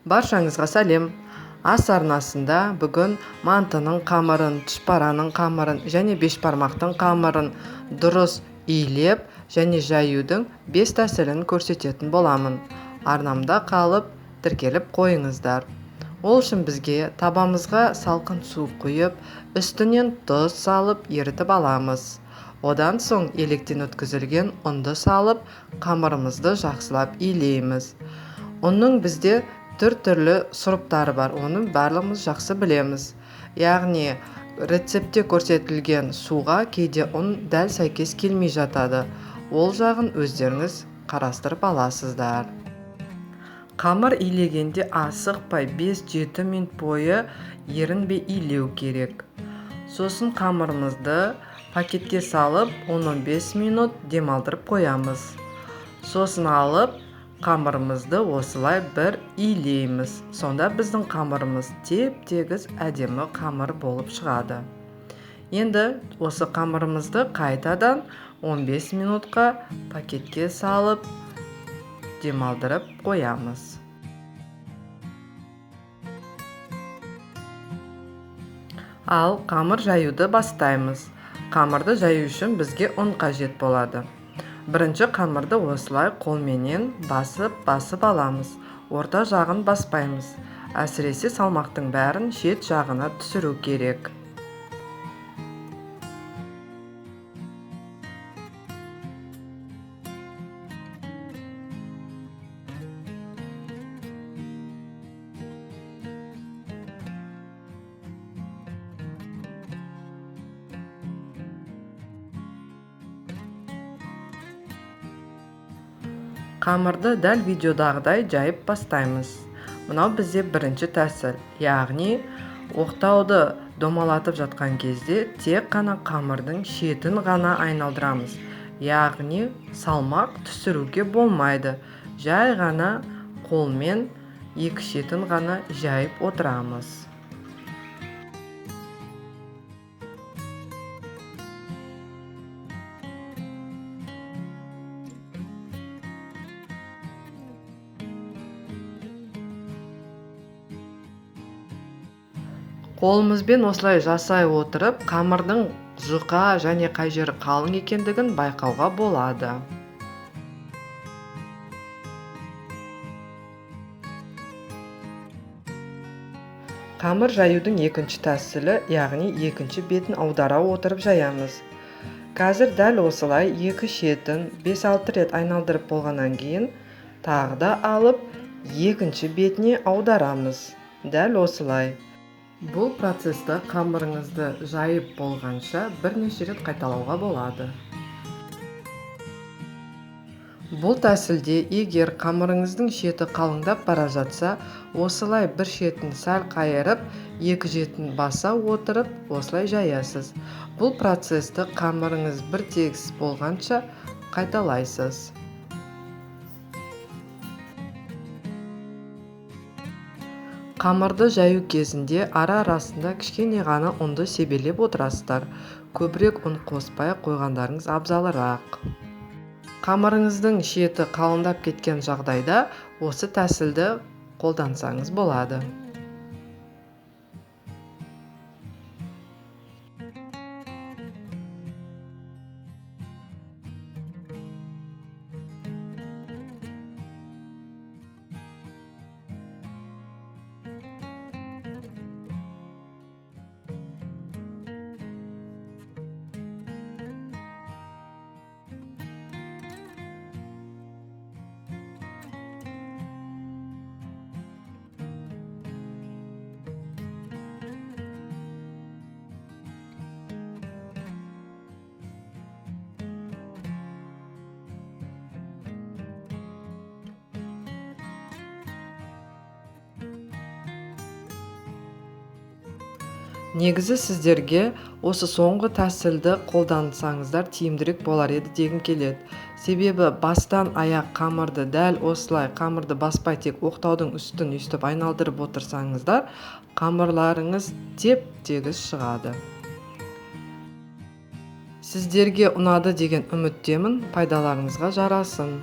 Баршаңызға сәлем. Ас арнасында бүгін мантының қамырын, тұшпараның қамырын және бешбармақтың қамырын дұрыс иілеп және жаюдың 5 тәсілін көрсететін боламын. Арнамда қалып, тіркеліп қойыңыздар. Ол үшін бізге табамызға салқын су құйып, үстінен тұз салып ерітіп аламыз. Одан соң електен өткізілген ұнды салып, қамырымызды жақсылап иілейміз. Оның бізде түрлі сұрыптары бар, оны барлығымыз жақсы білеміз. Яғни рецептте көрсетілген суға кейде ұн дәл сәйкес келмей жатады. Ол жағын өздеріңіз қарастырып аласыздар. Қамыр иілегенде асықпай 5-7 минут бойы ерінбей иілеу керек. Сосын қамырымызды пакетке салып 10-15 минут демалдырып қоямыз. Сосын алып қамырымызды осылай бір иілейміз. Сонда біздің қамырымыз теп-тегіс әдемі қамыр болып шығады. Енді осы қамырымызды қайтадан 15 минутқа пакетке салып демалдырып қоямыз. Ал қамыр жаюды бастаймыз. Қамырды жаю үшін бізге ұн қажет болады. Бірінші қамырды осылай қолменен басып аламыз. Орта жағын баспаймыз. Әсіресе салмақтың бәрін шет жағына түсіру керек. Қамырды дәл видеодағыдай жайып бастаймыз. Мынау бізде бірінші тәсіл, яғни оқтауды домалатып жатқан кезде тек қана қамырдың шетін ғана айналдырамыз. Яғни салмақ түсіруге болмайды. Жай ғана қолмен екі шетін ғана жайып отырамыз. Қолымызбен осылай жасай отырып, қамырдың жұқа және қай жері қалың екендігін байқауға болады. Қамыр жаюдың екінші тәсілі, яғни екінші бетін аудара отырып жаямыз. Қазір дәл осылай екі шетін 5-6 рет айналдырып болғаннан кейін, тағы да алып екінші бетіне аударамыз. Дәл осылай. Бұл процесті қамырыңызды жайып болғанша бірнеше рет қайталауға болады. Бұл тәсілде егер қамырыңыздың шеті қалыңдап бара жатса, осылай бір шетін сәл қайырып, екі шетін баса отырып, осылай жаясыз. Бұл процесті қамырыңыз бір тегіс болғанша қайталайсыз. Қамырды жаю кезінде ара-арасында кішкене ғана ұнды себелеп отырасыздар. Көбірек ұн қоспай қойғандарыңыз абзалырақ. Қамырыңыздың шеті қалыңдап кеткен жағдайда осы тәсілді қолдансаңыз болады. Негізі сіздерге осы соңғы тәсілді қолдансаңыздар тиімдірек болар еді дегім келеді. Себебі бастан аяқ қамырды дәл осылай қамырды баспай тек оқтаудың үстін өйстіп айналдырып отырсаңыздар, қамырларыңыз теп-тегіс шығады. Сіздерге ұнады деген үміттемін, пайдаларыңызға жарасын.